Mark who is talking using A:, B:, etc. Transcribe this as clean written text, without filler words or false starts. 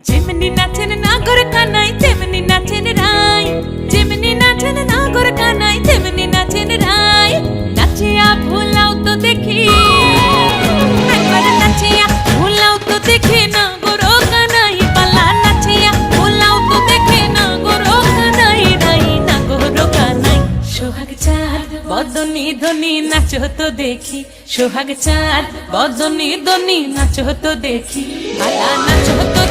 A: যেমনি নাচেন নাগর কানাই তেমনি নাচেন রাই, যেমনি নাচেন নাগর কানাই তেমনি নাচেন রাই। নাচিয়া ভোলাও তো দেখি, একবার নাচিয়া ভোলাও তো দেখি নাগর কানাই পালা। নাচিয়া ভোলাও তো দেখি নাগর কানাই রাই, নাগর কানাই। সোহাগ চাঁদ বদনি ধনি নাচো তো দেখি, সোহাগ চাঁদ বদনি ধনি নাচো তো দেখি, পালা নাচো তো